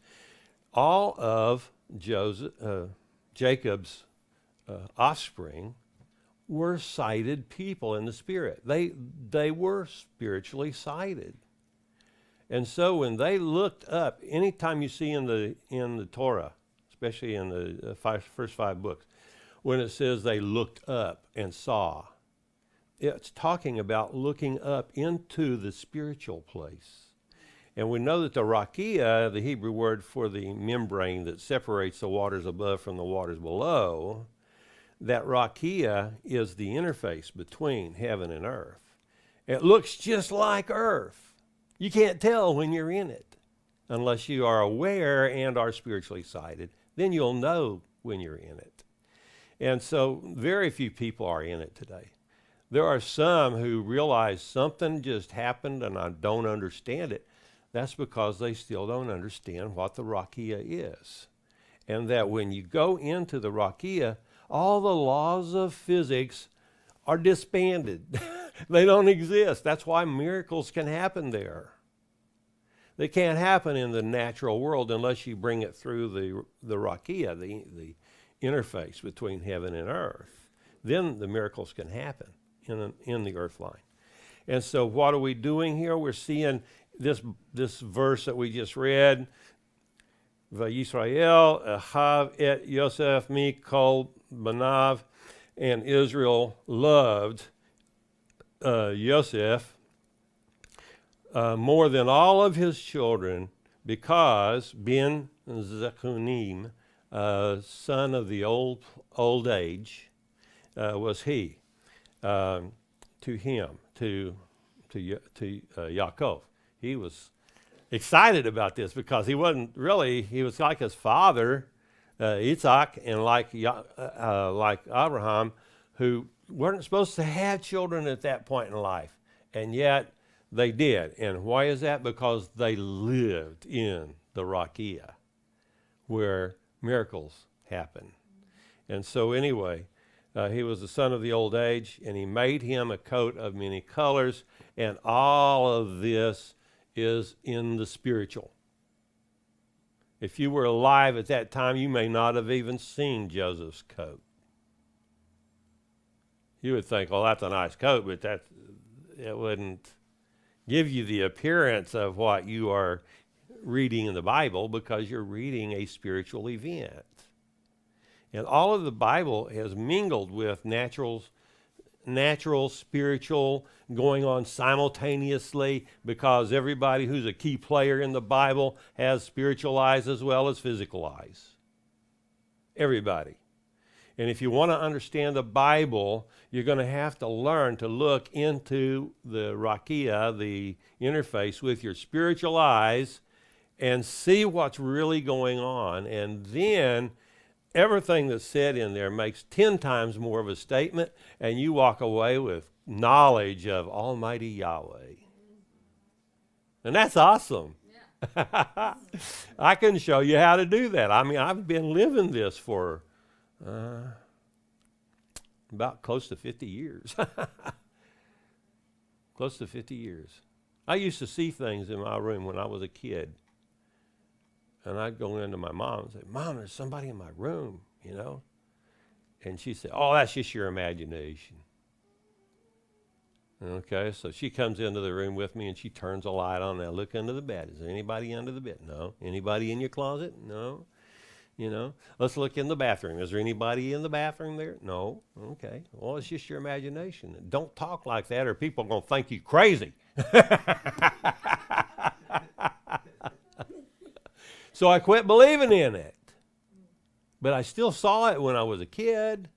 All of Jacob's offspring were sighted people in the spirit. They were spiritually sighted. And so when they looked up, anytime you see in the Torah, especially in the first 5 books, when it says they looked up and saw, it's talking about looking up into the spiritual place. And we know that the rakia, the Hebrew word for the membrane that separates the waters above from the waters below, that rakia is the interface between heaven and earth. It looks just like earth. You can't tell when you're in it unless you are aware and are spiritually sighted. Then you'll know when you're in it. And so very few people are in it today. There are some who realize something just happened and I don't understand it. That's because they still don't understand what the rakia is. And that when you go into the rakia, all the laws of physics are disbanded. They don't exist. That's why miracles can happen there. They can't happen in the natural world unless you bring it through the rakia, the interface between heaven and earth. Then the miracles can happen in the earth line. And so what are we doing here? We're seeing this verse that we just read, Vayisrael ahav et Yosef mikol banav, and Israel loved Yosef more than all of his children, because Ben Zekunim, son of the old age, was he to him, to Yaakov. He was excited about this because he wasn't really, he was like his father, Isaac, and like Abraham, who weren't supposed to have children at that point in life. And yet they did. And why is that? Because they lived in the rakia, where miracles happen. And so anyway, he was the son of the old age, and he made him a coat of many colors, and all of this is in the spiritual. If you were alive at that time, you may not have even seen Joseph's coat. You would think, well, that's a nice coat, but it wouldn't give you the appearance of what you are reading in the Bible, because you're reading a spiritual event. And all of the Bible has mingled with natural, spiritual, going on simultaneously, because everybody who's a key player in the Bible has spiritual eyes as well as physical eyes. Everybody. And if you want to understand the Bible, you're going to have to learn to look into the rakia, the interface, with your spiritual eyes and see what's really going on. And then everything that's said in there makes 10 times more of a statement, and you walk away with knowledge of Almighty Yahweh. And that's awesome. Yeah. I can show you how to do that. I mean, I've been living this for about close to 50 years. Close to 50 years. I used to see things in my room when I was a kid. And I'd go into my mom and say, Mom, there's somebody in my room, you know. And she'd say, oh, that's just your imagination. Okay, so she comes into the room with me and she turns a light on. Now look under the bed. Is there anybody under the bed? No. Anybody in your closet? No. You know, let's look in the bathroom. Is there anybody in the bathroom there? No. Okay. Well, it's just your imagination. Don't talk like that or people are going to think you crazy. So I quit believing in it. But I still saw it when I was a kid.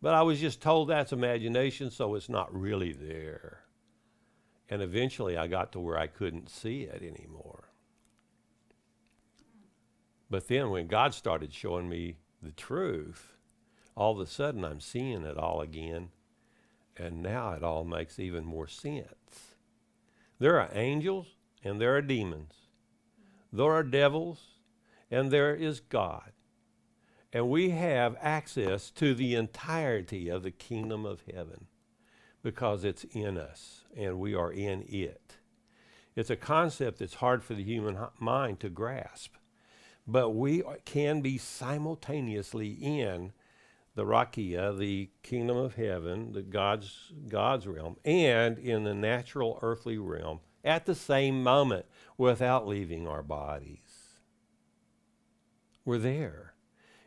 But I was just told that's imagination, so it's not really there. And eventually I got to where I couldn't see it anymore. But then when God started showing me the truth, all of a sudden I'm seeing it all again. And now it all makes even more sense. There are angels and there are demons. There are devils and there is God. And we have access to the entirety of the kingdom of heaven because it's in us and we are in it. It's a concept that's hard for the human mind to grasp. But we can be simultaneously in the rakia, the kingdom of heaven, the God's realm, and in the natural earthly realm at the same moment without leaving our bodies. We're there.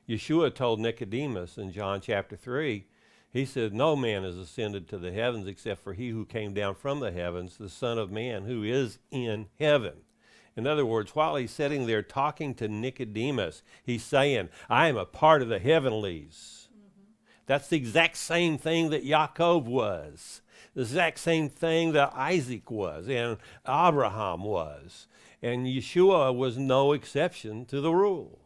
Yeshua told Nicodemus in John chapter 3, He said, no man has ascended to the heavens except for he who came down from the heavens, the Son of Man, who is in heaven. In other words, while he's sitting there talking to Nicodemus, he's saying, I am a part of the heavenlies. That's the exact same thing that Yaakov was. The exact same thing that Isaac was and Abraham was. And Yeshua was no exception to the rules.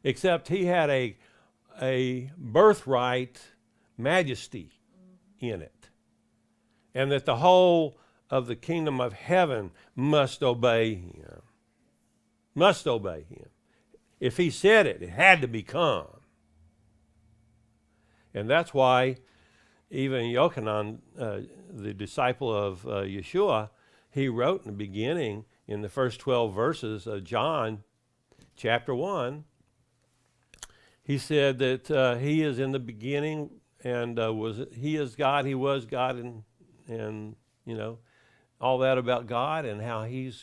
Except he had a birthright majesty in it. And that the whole of the kingdom of heaven must obey him. Must obey him. If he said it, it had to become. And that's why even Yochanan, the disciple of Yeshua, he wrote in the beginning, in the first 12 verses of John chapter 1, he said that he is in the beginning and he is God, he was God, and you know, all that about God and how he's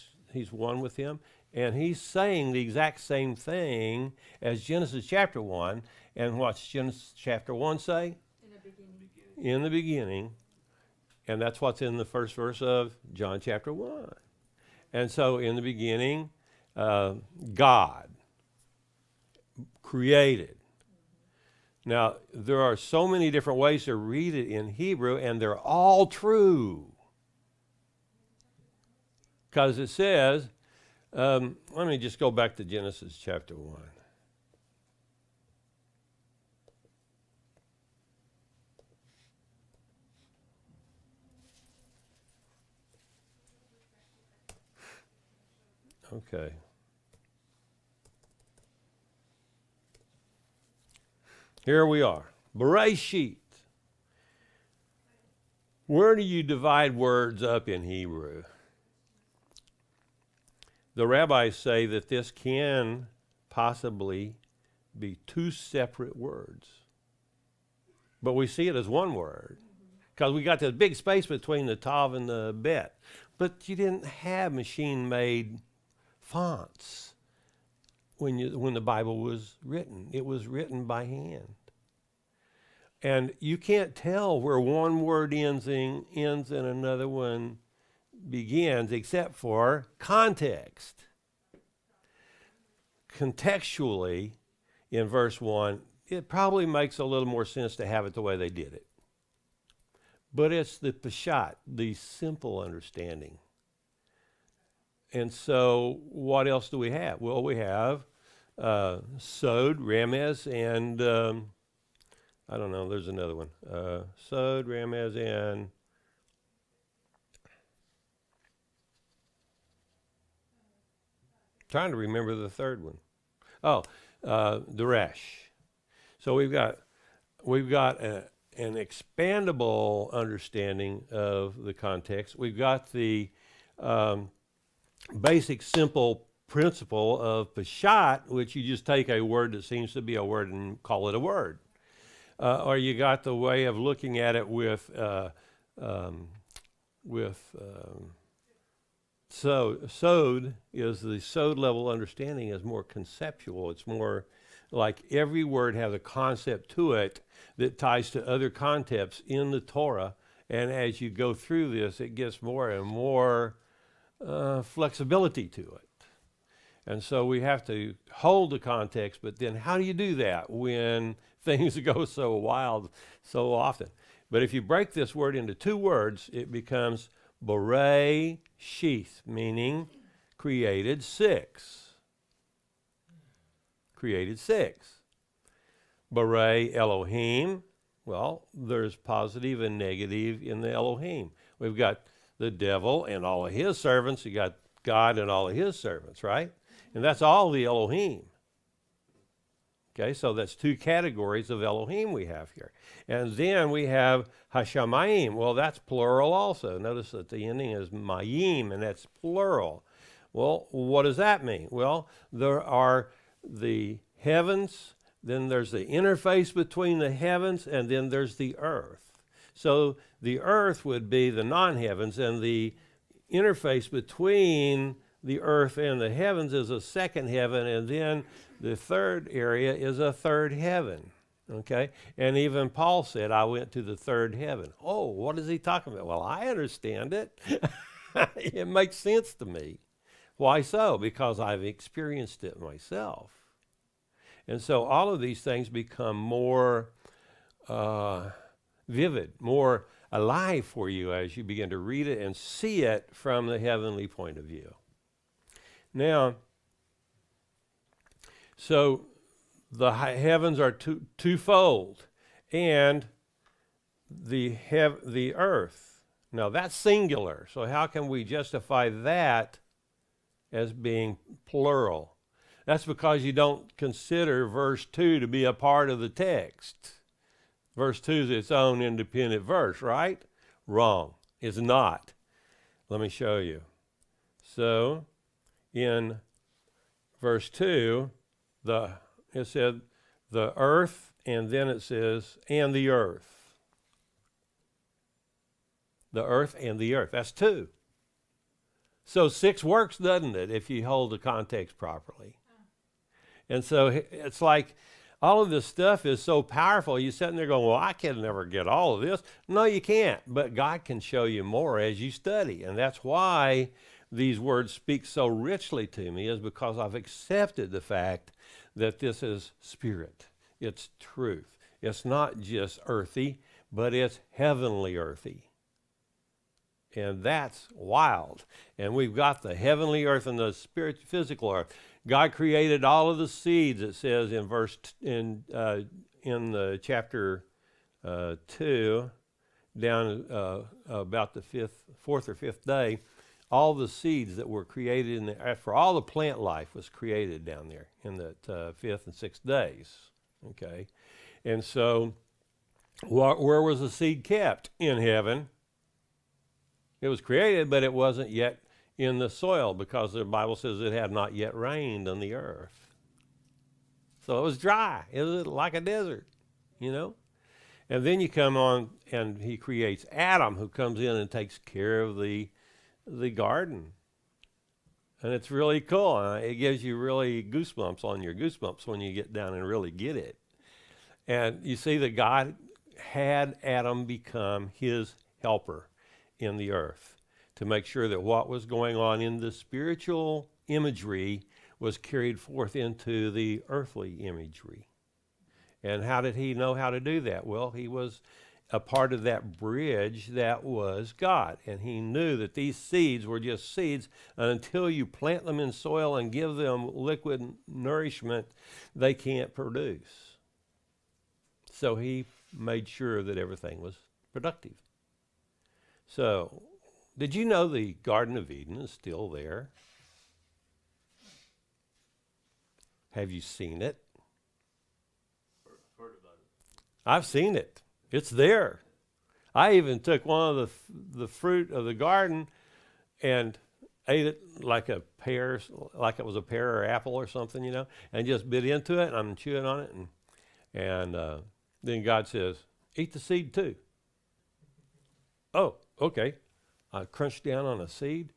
one with him. And he's saying the exact same thing as Genesis chapter 1. And what's Genesis chapter 1 say? In the beginning. In the beginning. And that's what's in the first verse of John chapter 1. And so in the beginning, God created. Now, there are so many different ways to read it in Hebrew, and they're all true. Because it says, let me just go back to Genesis chapter 1. Okay. Here we are. Bereshit. Where do you divide words up in Hebrew? The rabbis say that this can possibly be two separate words. But we see it as one word. Because we got this big space between the tav and the bet. But you didn't have machine-made fonts when the Bible was written. It was written by hand. And you can't tell where one word ends and another one begins except for context. Contextually, in verse 1, it probably makes a little more sense to have it the way they did it. But it's the Peshat, the simple understanding. And so what else do we have? Well, we have Sod, Remez, and I don't know, there's another one. Sod, Remez, and trying to remember the third one. Oh, Derash. So we've got an expandable understanding of the context. We've got the basic simple principle of Peshat, which you just take a word that seems to be a word and call it a word. Or you got the way of looking at it with Sod is the Sod level understanding is more conceptual. It's more like every word has a concept to it that ties to other concepts in the Torah. And as you go through this, it gets more and more flexibility to it. And so we have to hold the context, but then how do you do that when things go so wild so often? But if you break this word into two words, it becomes Borei Sheath, meaning created six. Created six. Borei Elohim, well, there's positive and negative in the Elohim. We've got the devil and all of his servants. You got God and all of his servants, right? And that's all the Elohim. Okay, so that's two categories of Elohim we have here. And then we have Hashamayim. Well, that's plural also. Notice that the ending is Mayim, and that's plural. Well, what does that mean? Well, there are the heavens, then there's the interface between the heavens, and then there's the earth. So the earth would be the non-heavens, and the interface between the earth and the heavens is a second heaven, and then the third area is a third heaven. Okay? And even Paul said, I went to the third heaven. Oh, what is he talking about? Well, I understand it. It makes sense to me. Why so? Because I've experienced it myself. And so all of these things become more vivid, more alive for you as you begin to read it and see it from the heavenly point of view. Now, so the heavens are twofold, and the earth. Now that's singular. So how can we justify that as being plural? That's because you don't consider verse 2 to be a part of the text. Verse 2 is its own independent verse, right? Wrong. It's not. Let me show you. So in verse 2, it said the earth, and then it says, and the earth. The earth and the earth. That's 2. So 6 works, doesn't it, if you hold the context properly? And so it's like all of this stuff is so powerful. You're sitting there going, well, I can never get all of this. No, you can't. But God can show you more as you study. And that's why these words speak so richly to me, is because I've accepted the fact that this is spirit. It's truth. It's not just earthy, but it's heavenly earthy. And that's wild. And we've got the heavenly earth and the spirit, physical earth. God created all of the seeds, it says in the chapter 2, down about the fourth or fifth day. All the seeds that were created for all the plant life was created down there in the 5th and 6th days. Okay, and so where was the seed kept? In heaven. It was created, but it wasn't yet in the soil, because the Bible says it had not yet rained on the earth. So it was dry. It was like a desert, you know. And then you come on, and he creates Adam, who comes in and takes care of the garden. And it's really cool. It gives you really goosebumps on your goosebumps when you get down and really get it. And you see that God had Adam become his helper in the earth, to make sure that what was going on in the spiritual imagery was carried forth into the earthly imagery. And how did he know how to do that? Well, he was a part of that bridge that was God. And he knew that these seeds were just seeds, and until you plant them in soil and give them liquid nourishment, they can't produce. So he made sure that everything was productive. So, did you know the Garden of Eden is still there? Have you seen it? Heard about it. I've seen it. It's there. I even took one of the fruit of the garden and ate it like a pear, like it was a pear or apple or something, you know, and just bit into it, and I'm chewing on it, and then God says, eat the seed too. Oh, okay. I crunched down on a seed,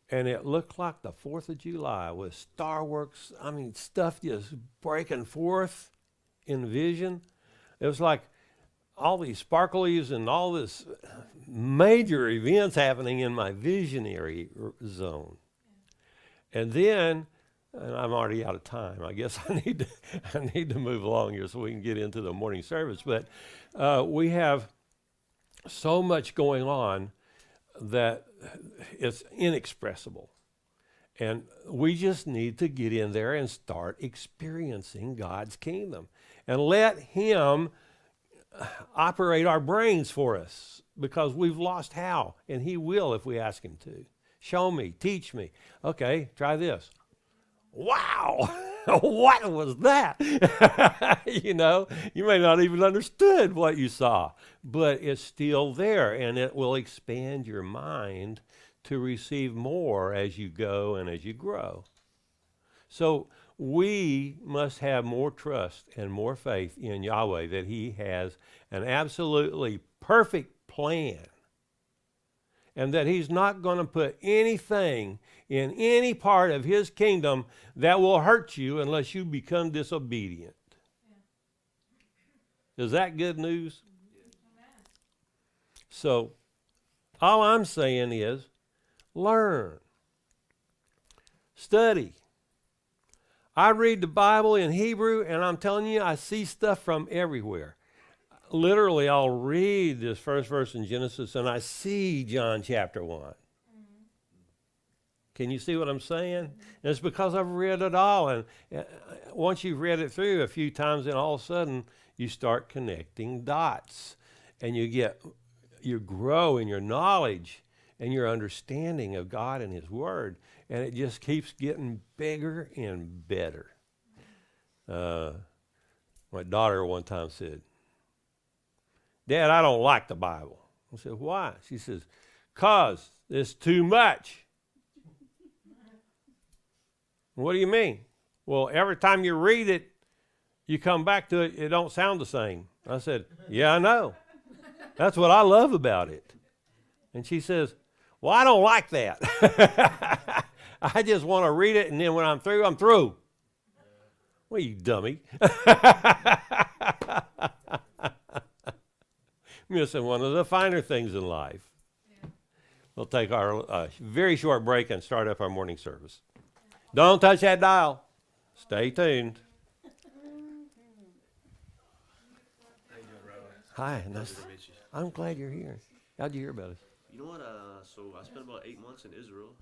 and it looked like the 4th of July with starworks. I mean, stuff just breaking forth in vision. It was like all these sparklies and all this major events happening in my visionary zone. And then, and I'm already out of time. I guess I need to move along here so we can get into the morning service. But we have so much going on that it's inexpressible. And we just need to get in there and start experiencing God's kingdom and let him operate our brains for us, because we've lost how, and he will if we ask him to. Show me, teach me. Okay, try this. Wow, what was that? You know, you may not even understood what you saw, but it's still there, and it will expand your mind to receive more as you go and as you grow. So we must have more trust and more faith in Yahweh that he has an absolutely perfect plan, and that he's not going to put anything in any part of his kingdom that will hurt you unless you become disobedient. Is that good news? So, all I'm saying is learn, study. I read the Bible in Hebrew, and I'm telling you, I see stuff from everywhere. Literally, I'll read this first verse in Genesis, and I see John chapter 1. Can you see what I'm saying? And it's because I've read it all. And once you've read it through a few times, then all of a sudden, you start connecting dots. And you grow in your knowledge and your understanding of God and His Word. And it just keeps getting bigger and better. My daughter one time said, "Dad, I don't like the Bible." I said, "Why?" She says, "'Cause it's too much." What do you mean? Well, every time you read it, you come back to it, it don't sound the same. I said, "Yeah, I know. That's what I love about it." And she says, "Well, I don't like that. I just want to read it, and then when I'm through, I'm through." Well, you dummy. Missing one of the finer things in life. We'll take our very short break and start up our morning service. Don't touch that dial. Stay tuned. Hi, nice. I'm glad you're here. How'd you hear about us? You know what? So I spent about 8 months in Israel.